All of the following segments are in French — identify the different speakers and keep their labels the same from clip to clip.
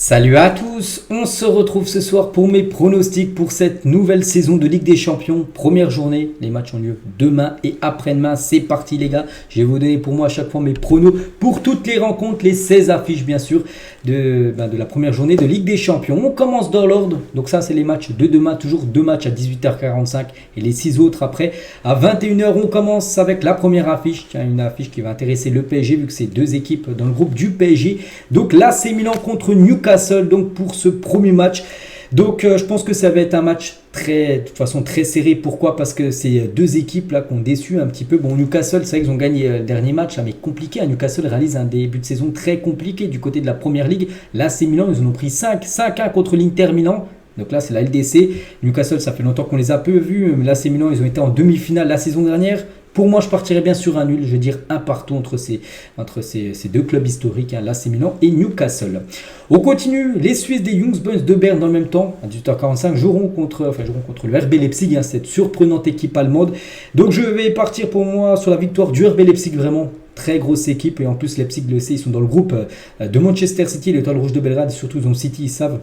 Speaker 1: Salut à tous, on se retrouve ce soir pour mes pronostics pour cette nouvelle saison de Ligue des Champions. Première journée, les matchs ont lieu demain et après-demain. C'est parti les gars, je vais vous donner pour moi à chaque fois mes pronos pour toutes les rencontres, les 16 affiches bien sûr de la première journée de Ligue des Champions. On commence dans l'ordre, donc ça c'est les matchs de demain, toujours deux matchs à 18h45 et les 6 autres après. À 21h on commence avec la première affiche, une affiche qui va intéresser le PSG vu que c'est deux équipes dans le groupe du PSG. Donc l'AC Milan contre Newcastle donc pour ce premier match. Donc je pense que ça va être un match de toute façon très serré. Pourquoi? Parce que c'est deux équipes là qui ont déçu un petit peu. Bon, Newcastle, c'est vrai qu'ils ont gagné le dernier match, mais compliqué. Newcastle réalise un début de saison très compliqué du côté de la Première Ligue. Là, c'est Milan, ils en ont pris 5-1 contre l'Inter Milan. Donc là, c'est la LDC. Newcastle, ça fait longtemps qu'on les a peu vus. Mais là, c'est Milan, ils ont été en demi-finale la saison dernière. Pour moi, je partirais bien sur un nul. Je veux dire un partout entre ces deux clubs historiques, hein, l'AC Milan et Newcastle. On continue. Les Suisses des Young Boys de Berne, dans le même temps, à 18h45, joueront contre le RB Leipzig, hein, cette surprenante équipe allemande. Donc, je vais partir pour moi sur la victoire du RB Leipzig, vraiment. Très grosse équipe. Et en plus, Leipzig, le sait, ils sont dans le groupe de Manchester City, l'Étoile Rouge de Belgrade. Et surtout, ils ont City, ils savent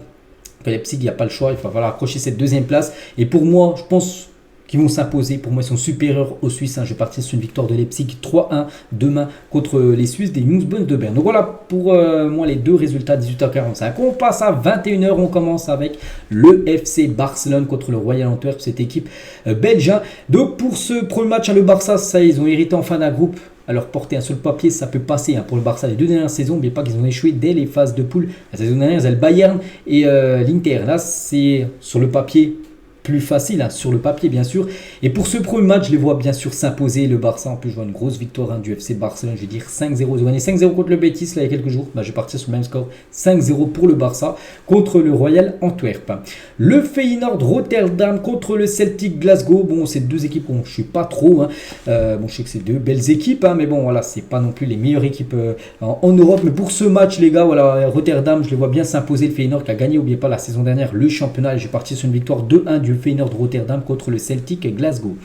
Speaker 1: que Leipzig, il n'y a pas le choix. Il va falloir accrocher cette deuxième place. Et pour moi, je pense qui vont s'imposer. Pour moi, ils sont supérieurs aux Suisses. Je vais partir sur une victoire de Leipzig 3-1 demain contre les Suisses des Young Boys de Berne. Donc voilà pour moi les deux résultats 18h45. On passe à 21h. On commence avec le FC Barcelone contre le Royal Antwerp, cette équipe belge. Donc pour ce premier match, le Barça, ça ils ont hérité en fin d'un groupe. Alors porter un seul papier, ça peut passer pour le Barça. Les deux dernières saisons, n'oubliez pas qu'ils ont échoué dès les phases de poule. La saison dernière, ils avaient le Bayern et l'Inter. Là, c'est sur le papier plus facile, hein, sur le papier bien sûr. Et pour ce premier match, je les vois bien sûr s'imposer. Le Barça, en plus, je vois une grosse victoire du FC Barcelone. Je vais dire 5-0. Ils ont gagné 5-0 contre le Betis là, il y a quelques jours. Je vais partir sur le même score. 5-0 pour le Barça contre le Royal Antwerp. Le Feyenoord Rotterdam contre le Celtic Glasgow. Bon, c'est deux équipes où je ne suis pas trop. Hein. Bon, je sais que c'est deux belles équipes, hein, mais bon, voilà, c'est pas non plus les meilleures équipes en Europe. Mais pour ce match, les gars, voilà, Rotterdam, je les vois bien s'imposer. Le Feyenoord qui a gagné, n'oubliez pas, la saison dernière, le championnat. Et je vais partir sur une victoire 2-1 du Feyenoord Rotterdam contre le Celtic Glasgow.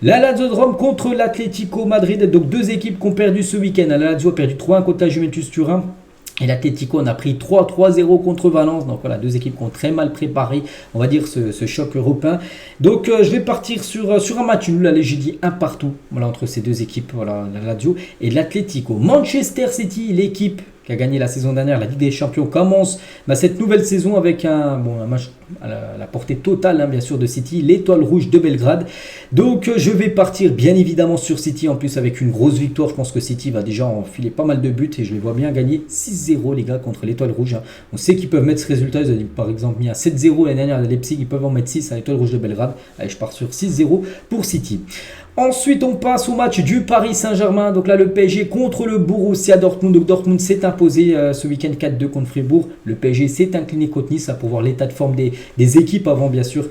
Speaker 1: La Lazio de Rome contre l'Atlético Madrid. Donc deux équipes qui ont perdu ce week-end. La Lazio a perdu 3-1 contre la Juventus Turin. Et l'Atlético, on a pris 3-0 contre Valence. Donc voilà, deux équipes qui ont très mal préparé, on va dire, ce choc européen. Donc je vais partir sur un match nul. Allez, j'ai dit un partout, voilà, entre ces deux équipes, voilà, la Lazio et l'Atlético. Manchester City, l'équipe qui a gagné la saison dernière, la Ligue des Champions, commence cette nouvelle saison avec un match à la portée totale, hein, bien sûr, de City, l'Étoile Rouge de Belgrade. Donc je vais partir bien évidemment sur City, en plus avec une grosse victoire. Je pense que City va déjà enfiler pas mal de buts et je les vois bien gagner 6-0 les gars contre l'Étoile Rouge. Hein. On sait qu'ils peuvent mettre ce résultat, ils ont par exemple mis un 7-0 l'année dernière à Leipzig, ils peuvent en mettre 6 à l'Étoile Rouge de Belgrade. Allez, je pars sur 6-0 pour City. Ensuite, on passe au match du Paris Saint-Germain. Donc là, le PSG contre le Borussia Dortmund. Donc Dortmund s'est imposé ce week-end 4-2 contre Fribourg. Le PSG s'est incliné contre Nice pour voir l'état de forme des équipes avant, bien sûr,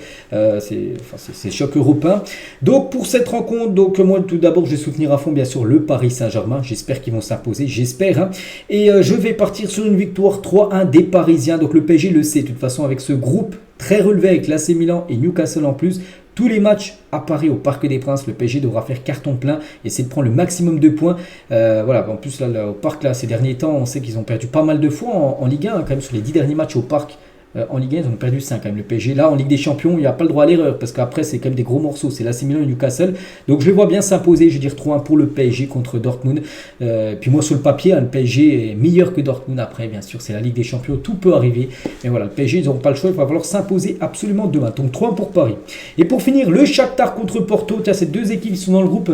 Speaker 1: ces chocs européens. Donc pour cette rencontre, donc moi tout d'abord, je vais soutenir à fond, bien sûr, le Paris Saint-Germain. J'espère qu'ils vont s'imposer, j'espère. Hein. Et je vais partir sur une victoire 3-1 des Parisiens. Donc le PSG le sait, de toute façon, avec ce groupe très relevé avec l'AC Milan et Newcastle en plus. Tous les matchs à Paris au Parc des Princes, le PSG devra faire carton plein, essayer de prendre le maximum de points. Voilà, en plus là, au Parc, là, ces derniers temps, on sait qu'ils ont perdu pas mal de fois en Ligue 1, hein, quand même sur les 10 derniers matchs au Parc. En Ligue 1, ils ont perdu 5 quand même. Le PSG, là, en Ligue des Champions, il n'y a pas le droit à l'erreur parce qu'après, c'est quand même des gros morceaux. C'est l'AC Milan et Newcastle. Donc, je les vois bien s'imposer. Je vais dire 3-1 pour le PSG contre Dortmund. Puis moi, sur le papier, hein, le PSG est meilleur que Dortmund. Après, bien sûr, c'est la Ligue des Champions. Tout peut arriver. Mais voilà, le PSG, ils n'auront pas le choix. Il va falloir s'imposer absolument demain. Donc, 3-1 pour Paris. Et pour finir, le Shakhtar contre Porto. Tiens, ces deux équipes qui sont dans le groupe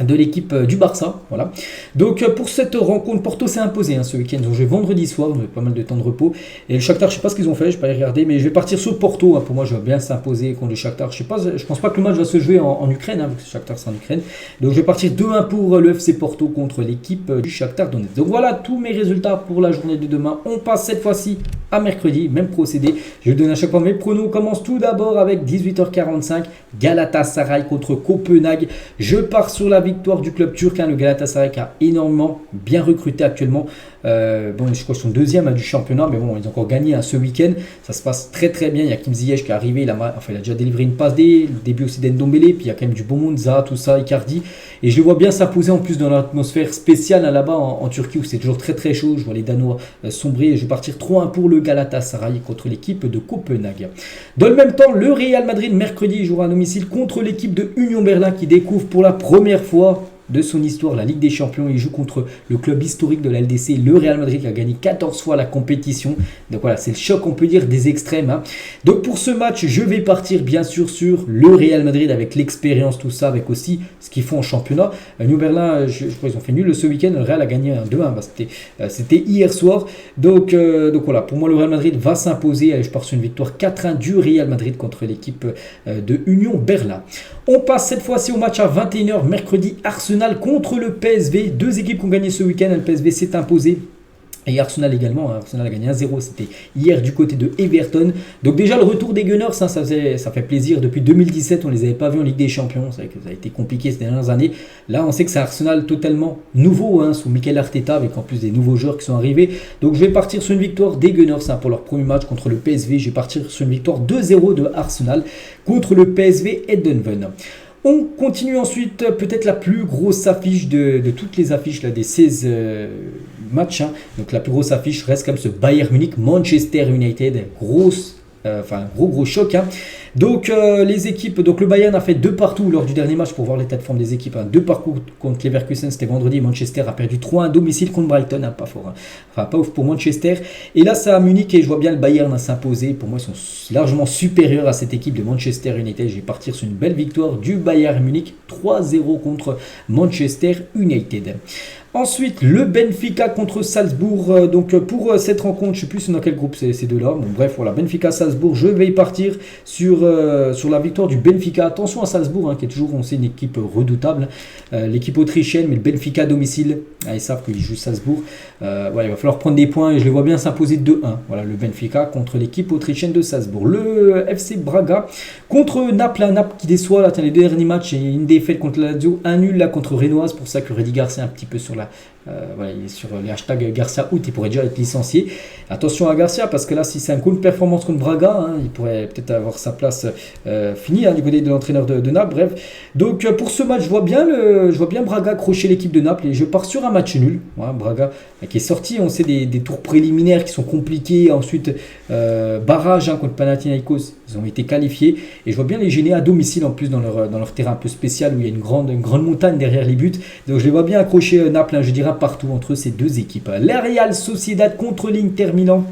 Speaker 1: de l'équipe du Barça, voilà. Donc pour cette rencontre, Porto s'est imposé ce week-end. Ils ont joué vendredi soir, donc pas mal de temps de repos. Et le Shakhtar, je sais pas ce qu'ils ont fait, je vais pas y regarder, mais je vais partir sur Porto. Pour moi, je vais bien s'imposer contre le Shakhtar. Je pense pas que le match va se jouer en Ukraine, vu que le Shakhtar c'est en Ukraine. Donc je vais partir 2-1 pour le FC Porto contre l'équipe du Shakhtar Donetsk. Donc voilà tous mes résultats pour la journée de demain. On passe cette fois-ci à mercredi, même procédé. Je vais donner à chaque fois mes pronos. On commence tout d'abord avec 18h45, Galatasaray contre Copenhague. Je pars sur la victoire du club turc, le Galatasaray qui a énormément bien recruté actuellement. Bon, je crois qu'ils sont deuxième du championnat, mais bon, ils ont encore gagné ce week-end. Ça se passe très très bien. Il y a Kim Ziyech qui est arrivé, il a déjà délivré une passe D, le début aussi d'Ndombele, puis il y a quand même du bon monde, Zaha, tout ça, Icardi. Et je le vois bien s'imposer en plus dans l'atmosphère spéciale là-bas en Turquie où c'est toujours très très chaud. Je vois les Danois sombrer. Je vais partir 3-1 pour le Galatasaray contre l'équipe de Copenhague. Dans le même temps, le Real Madrid mercredi jouera à domicile contre l'équipe de Union Berlin qui découvre pour la première fois de son histoire la Ligue des Champions. Il joue contre le club historique de la LDC, le Real Madrid, qui a gagné 14 fois la compétition. Donc voilà, c'est le choc, on peut dire, des extrêmes. Hein. Donc pour ce match, je vais partir bien sûr sur le Real Madrid avec l'expérience, tout ça, avec aussi ce qu'ils font en championnat. New Berlin, je crois qu'ils ont fait nul ce week-end. Le Real a gagné 2-1. C'était hier soir. Donc voilà, pour moi, le Real Madrid va s'imposer. Allez, je pars sur une victoire 4-1 du Real Madrid contre l'équipe de Union Berlin. On passe cette fois-ci au match à 21h mercredi, Arsenal contre le PSV. Deux équipes qui ont gagné ce week-end. Le PSV s'est imposé. Et Arsenal également. Arsenal a gagné 1-0. C'était hier du côté de Everton. Donc déjà le retour des Gunners, ça fait plaisir. Depuis 2017, on ne les avait pas vus en Ligue des Champions. C'est vrai que ça a été compliqué ces dernières années. Là, on sait que c'est Arsenal totalement nouveau, sous Mikel Arteta, avec en plus des nouveaux joueurs qui sont arrivés. Donc je vais partir sur une victoire des Gunners pour leur premier match contre le PSV. Je vais partir sur une victoire 2-0 de Arsenal contre le PSV Eindhoven. On continue ensuite, peut-être la plus grosse affiche de toutes les affiches là, des 16 matchs. Donc la plus grosse affiche reste comme ce Bayern Munich, Manchester United. Gros choc. Donc les équipes, donc le Bayern a fait 2 partout lors du dernier match pour voir l'état de forme des équipes. 2 partout contre Leverkusen, c'était vendredi. Manchester a perdu 3-1 à domicile contre Brighton, pas fort. Pas ouf pour Manchester. Et là c'est à Munich et je vois bien le Bayern s'imposer. Pour moi ils sont largement supérieurs à cette équipe de Manchester United. Je vais partir sur une belle victoire du Bayern Munich 3-0 contre Manchester United. Ensuite, le Benfica contre Salzbourg. Donc pour cette rencontre, je ne sais plus dans quel groupe c'est ces deux-là. Bon, bref, voilà, Benfica-Salzbourg. Je vais partir sur la victoire du Benfica. Attention à Salzbourg, qui est toujours, on sait, une équipe redoutable. L'équipe autrichienne, mais le Benfica à domicile. Ils savent qu'ils jouent Salzbourg. Il va falloir prendre des points et je les vois bien s'imposer 2-1. Voilà, le Benfica contre l'équipe autrichienne de Salzbourg. Le FC Braga contre Naples. Naples qui déçoit. Là, les deux derniers matchs, et une défaite contre la Lazio, un nul là contre Renoir. C'est pour ça que Rudy Garcia est un petit peu sur il est sur les hashtags Garcia out, il pourrait déjà être licencié. Attention à Garcia parce que là, si c'est un coup de performance contre Braga, il pourrait peut-être avoir sa place finie du côté de l'entraîneur de Naples. Bref, donc pour ce match, je vois bien Braga accrocher l'équipe de Naples et je pars sur un match nul. Braga qui est sorti, on sait des tours préliminaires qui sont compliqués. Ensuite, barrage contre Panathinaikos, ils ont été qualifiés et je vois bien les gêner à domicile en plus dans leur terrain un peu spécial où il y a une grande montagne derrière les buts. Donc je les vois bien accrocher Naples, je dirais partout entre ces deux équipes. La Real Sociedad contre l'Inter Milan.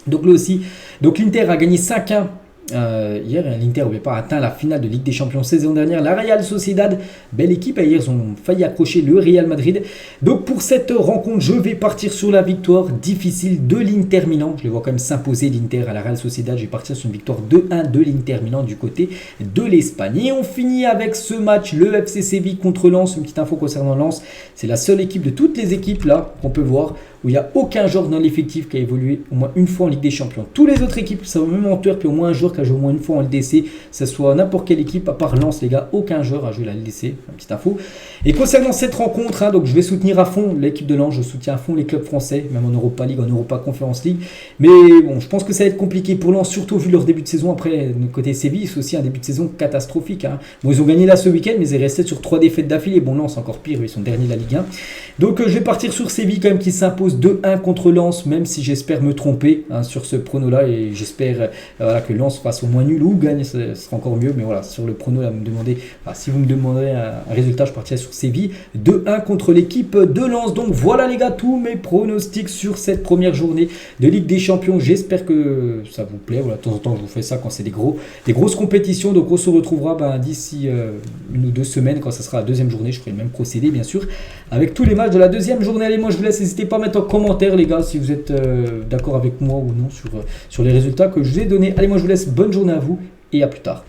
Speaker 1: Donc là aussi, l'Inter a gagné 5-1. Hier, l'Inter n'avait pas atteint la finale de Ligue des Champions saison dernière. La Real Sociedad, belle équipe. Hier, ils ont failli accrocher le Real Madrid. Donc pour cette rencontre, je vais partir sur la victoire difficile de l'Inter Milan. Je les vois quand même s'imposer l'Inter à la Real Sociedad. Je vais partir sur une victoire 2-1 de l'Inter Milan du côté de l'Espagne. Et on finit avec ce match, le FC Séville contre Lens. Une petite info concernant Lens. C'est la seule équipe de toutes les équipes là qu'on peut voir où il n'y a aucun joueur dans l'effectif qui a évolué au moins une fois en Ligue des Champions. Tous les autres équipes, ça va même en Turquie, au moins un joueur qui a joué au moins une fois en LDC, que ce soit n'importe quelle équipe, à part Lens, les gars, aucun joueur a joué la LDC, une petite info. Et concernant cette rencontre, donc je vais soutenir à fond l'équipe de Lens, je soutiens à fond les clubs français, même en Europa League, en Europa Conference League. Mais bon, je pense que ça va être compliqué pour Lens, surtout vu leur début de saison. Après, côté Séville, c'est aussi un début de saison catastrophique. Bon, ils ont gagné là ce week-end, mais ils restent sur 3 défaites d'affilée. Bon, Lens, encore pire, ils sont derniers de la Ligue 1. Donc je vais partir sur Séville quand même qui s'impose 2-1 contre Lens, même si j'espère me tromper sur ce prono-là et j'espère que Lens fasse au moins nul ou gagne, ce sera encore mieux. Mais voilà, sur le prono, là, si vous me demandez un résultat, je partirai sur Séville 2-1 contre l'équipe de Lens. Donc voilà les gars, tous mes pronostics sur cette première journée de Ligue des Champions. J'espère que ça vous plaît. Voilà, de temps en temps, je vous fais ça quand c'est des grosses compétitions. Donc on se retrouvera d'ici 1 ou 2 semaines quand ça sera la deuxième journée. Je ferai le même procédé, bien sûr, avec tous les matchs de la deuxième journée. Allez, moi je vous laisse. N'hésitez pas à mettre en commentaire les gars si vous êtes d'accord avec moi ou non sur les résultats que je vous ai donnés. Allez, moi je vous laisse, bonne journée à vous et à plus tard.